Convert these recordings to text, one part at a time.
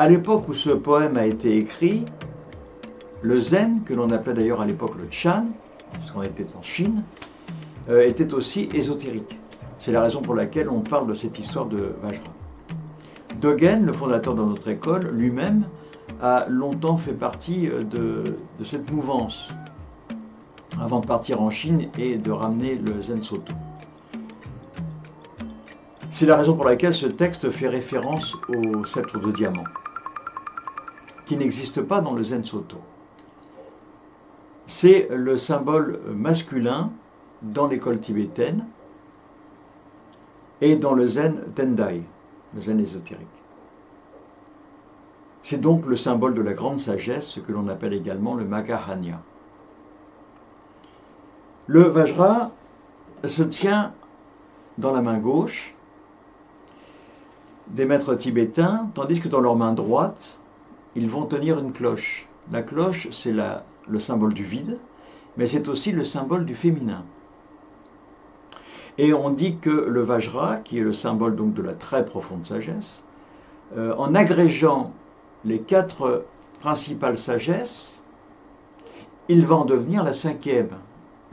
À l'époque où ce poème a été écrit, le zen, que l'on appelait d'ailleurs à l'époque le Chan, parce qu'on était en Chine, était aussi ésotérique. C'est la raison pour laquelle on parle de cette histoire de Vajra. Dogen, le fondateur de notre école, lui-même a longtemps fait partie de cette mouvance avant de partir en Chine et de ramener le Zen Soto. C'est la raison pour laquelle ce texte fait référence au sceptre de diamant, qui n'existe pas dans le Zen Soto. C'est le symbole masculin dans l'école tibétaine et dans le Zen Tendai, le Zen ésotérique. C'est donc le symbole de la grande sagesse, ce que l'on appelle également le Magahanya. Le Vajra se tient dans la main gauche des maîtres tibétains, tandis que dans leur main droite, ils vont tenir une cloche. La cloche, c'est le symbole du vide, mais c'est aussi le symbole du féminin. Et on dit que le Vajra, qui est le symbole donc de la très profonde sagesse, en agrégeant les 4 principales sagesses, il va en devenir la 5e,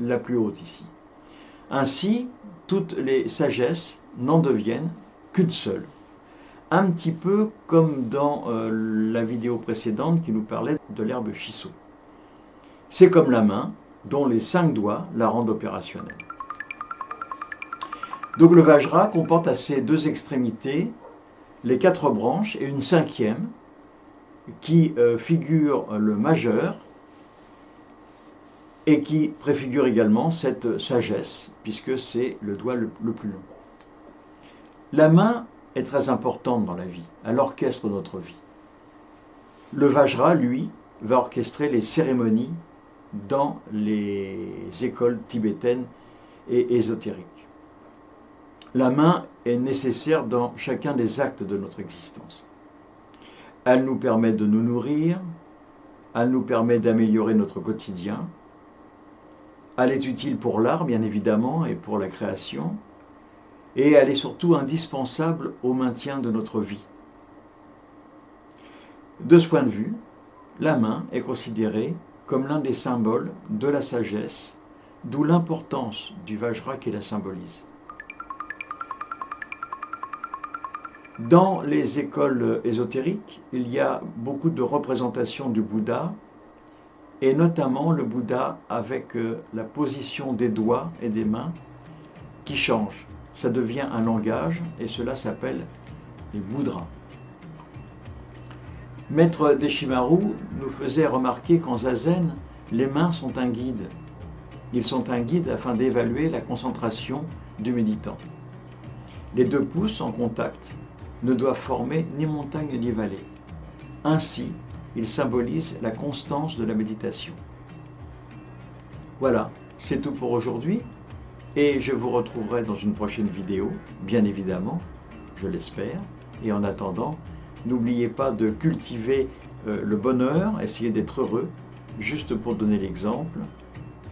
la plus haute ici. Ainsi, toutes les sagesses n'en deviennent qu'une seule. Un petit peu comme dans la vidéo précédente qui nous parlait de l'herbe shiso. C'est comme la main, dont les 5 doigts la rendent opérationnelle. Donc le Vajra comporte à ses 2 extrémités les 4 branches et une 5e qui figure le majeur et qui préfigure également cette sagesse, puisque c'est le doigt le plus long. La main est très importante dans la vie, elle orchestre notre vie. Le Vajra, lui, va orchestrer les cérémonies dans les écoles tibétaines et ésotériques. La main est nécessaire dans chacun des actes de notre existence. Elle nous permet de nous nourrir, elle nous permet d'améliorer notre quotidien, elle est utile pour l'art, bien évidemment, et pour la création, et elle est surtout indispensable au maintien de notre vie. De ce point de vue, la main est considérée comme l'un des symboles de la sagesse, d'où l'importance du Vajra qui la symbolise. Dans les écoles ésotériques, il y a beaucoup de représentations du Bouddha, et notamment le Bouddha avec la position des doigts et des mains qui change. Ça devient un langage et cela s'appelle les mudras. Maître Deshimaru nous faisait remarquer qu'en zazen, les mains sont un guide. Ils sont un guide afin d'évaluer la concentration du méditant. Les 2 pouces en contact ne doivent former ni montagne ni vallée. Ainsi, ils symbolisent la constance de la méditation. Voilà, c'est tout pour aujourd'hui. Et je vous retrouverai dans une prochaine vidéo, bien évidemment, je l'espère. Et en attendant, n'oubliez pas de cultiver le bonheur, essayez d'être heureux, juste pour donner l'exemple.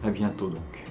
À bientôt donc.